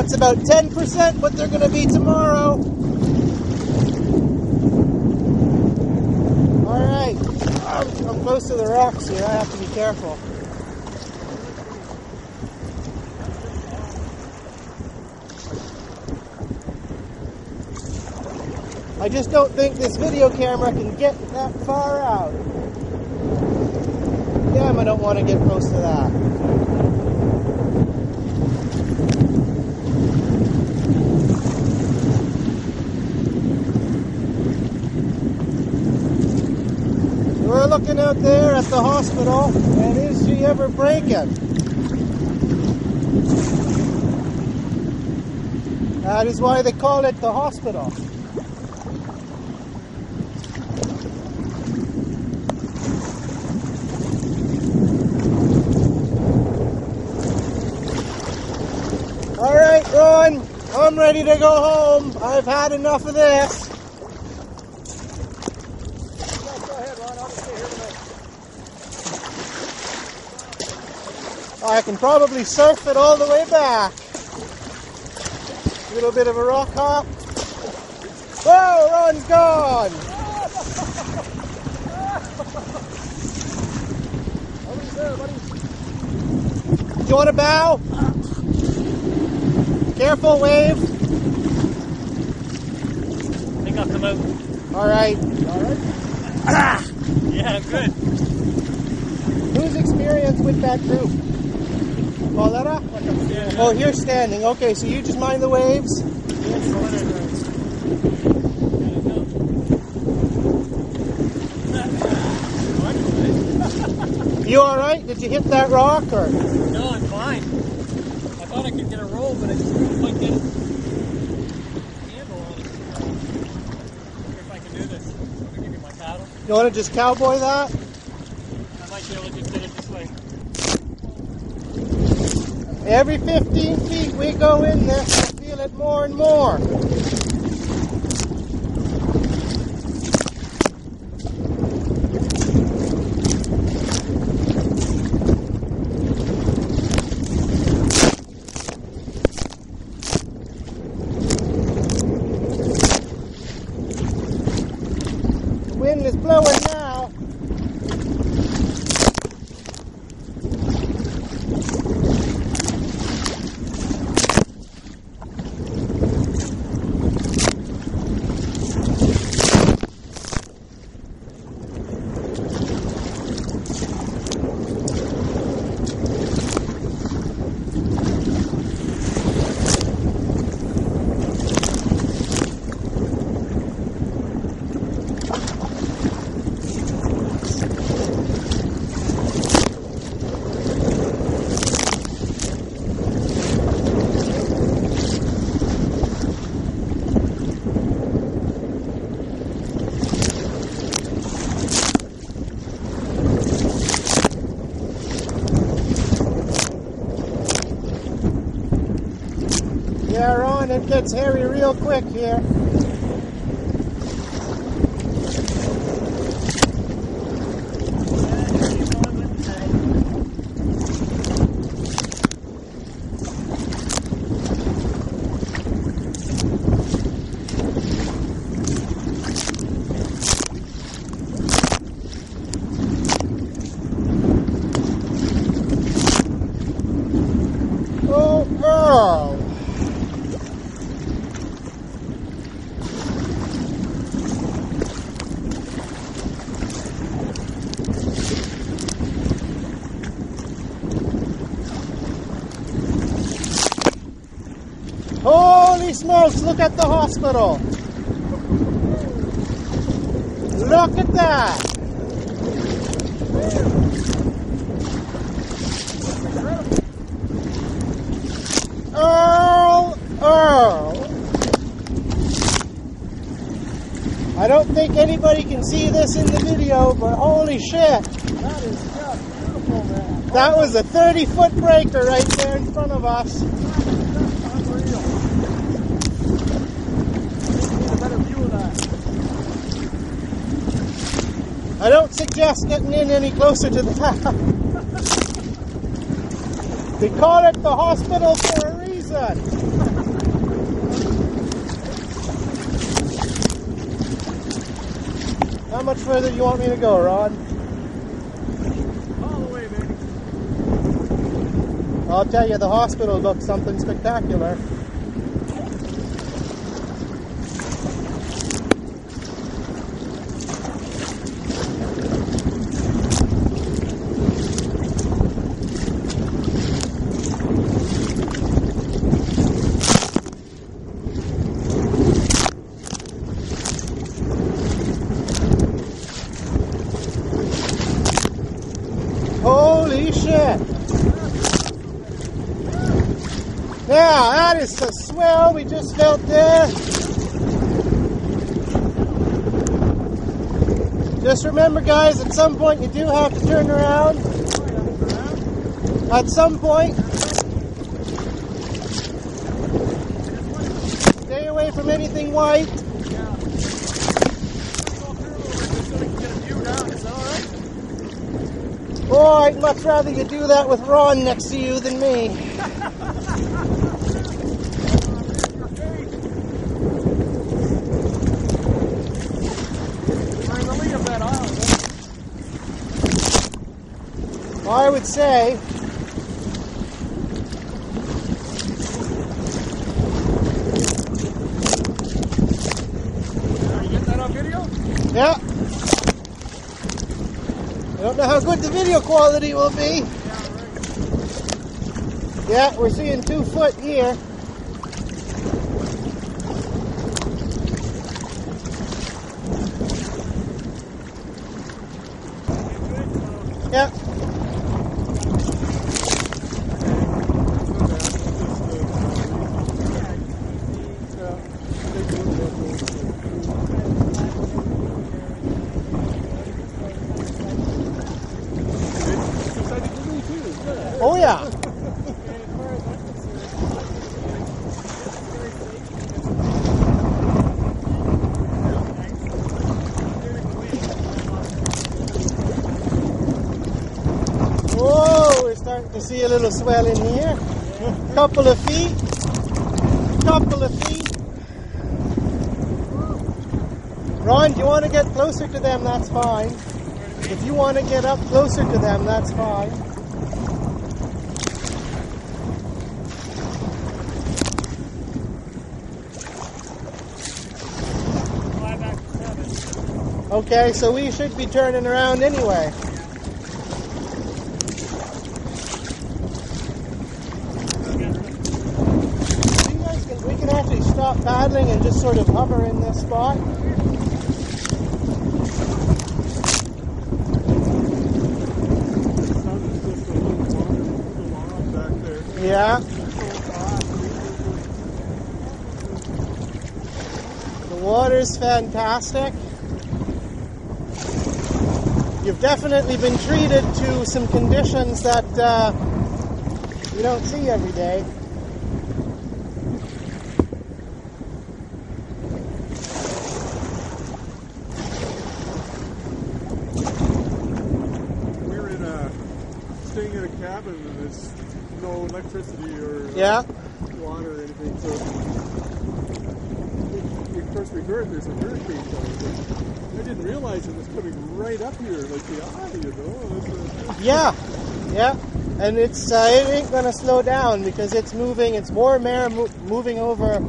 That's about 10% what they're going to be tomorrow. Alright, I'm close to the rocks here, I have to be careful. I just don't think this video camera can get that far out. Damn, I don't want to get close to that. We're looking out there at the hospital, and is she ever breaking? That is why they call it the hospital. Alright, Ron, I'm ready to go home. I've had enough of this. Go ahead, Ron. I'll just stay here tonight. I can probably surf it all the way back. A little bit of a rock hop. Whoa, Ron's gone! Nobody's there, buddy. Do you want to bow? Careful, wave. I think I'll come out. Alright. Alright. Yeah, good. Who's experienced with that group? Pauletta? Oh, you're standing. Okay, so you just mind the waves? You alright? Did you hit that rock or? No, I'm fine. I thought I could get a roll, but I just couldn't quite get a handle on it. I wonder if I can do this. I'm going to give you my paddle. You want to just cowboy that? I might be able to just get it this way. Every 15 feet we go in this, I feel it more and more. The wind is blowing now. Yeah, Ron, it gets hairy real quick here. Oh, Earl! Holy smokes, look at the hospital. Look at that. Earl. I don't think anybody can see this in the video, but holy shit. That is just beautiful, man. That was a 30-foot breaker right there in front of us. Unreal. Need a better view of that. I don't suggest getting in any closer to that. They call it the hospital for a reason. much further do you want me to go, Ron? All the way, baby. I'll tell you, the hospital looks something spectacular. Holy shit! Now, that is the swell we just felt there. Just remember, guys, at some point you do have to turn around. At some point. Stay away from anything white. Oh, I'd much rather you do that with Ron next to you than me. I would say Are you getting that on video? yeah. I don't know how good the video quality will be. Yeah, we're seeing 2 foot here. Yeah. Oh yeah. Oh, we're starting to see a little swell in here. Couple of feet. Ron, do you want to get closer to them? That's fine. If you want to get up closer to them, that's fine. Okay, so we should be turning around anyway. We can actually stop paddling and just sort of hover in this spot. Yeah. The water's fantastic. You've definitely been treated to some conditions that you don't see every day. We're staying in a cabin and there's no electricity or water or anything, so we heard there's a hurricane coming. I didn't realize it was coming right up here, like the eye, you know. Yeah, and it ain't gonna slow down because it's moving. It's warm air moving over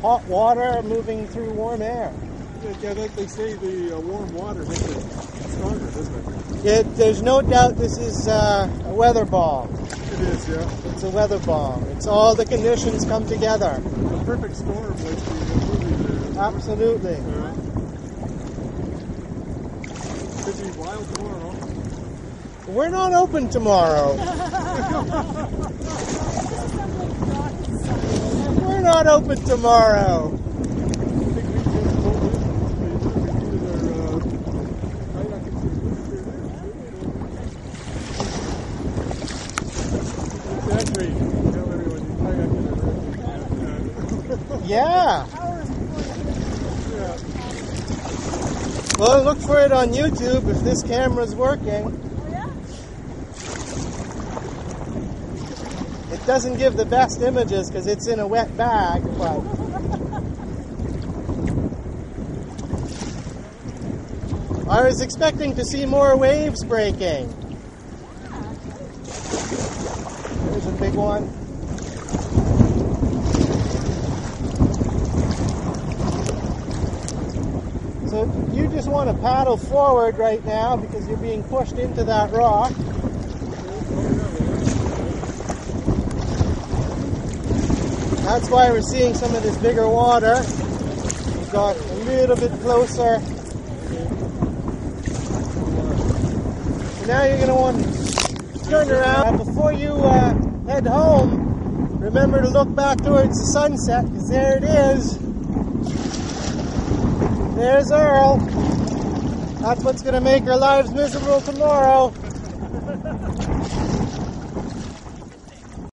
hot water, moving through warm air. Yeah, like they say, the warm water makes it stronger, doesn't it? There's no doubt this is a weather bomb. It is, yeah. It's a weather bomb. It's all the conditions come together. A perfect storm, like the movie there. Absolutely. Busy wild tomorrow. We're not open tomorrow. We're not open tomorrow. Yeah. Well, look for it on YouTube if this camera's working. Oh, yeah? It doesn't give the best images because it's in a wet bag, but I was expecting to see more waves breaking. There's a big one. So you just want to paddle forward right now because you're being pushed into that rock. That's why we're seeing some of this bigger water. We've got a little bit closer. So now you're going to want to turn around. Before you head home, remember to look back towards the sunset, because there it is. There's Earl. That's what's going to make our lives miserable tomorrow.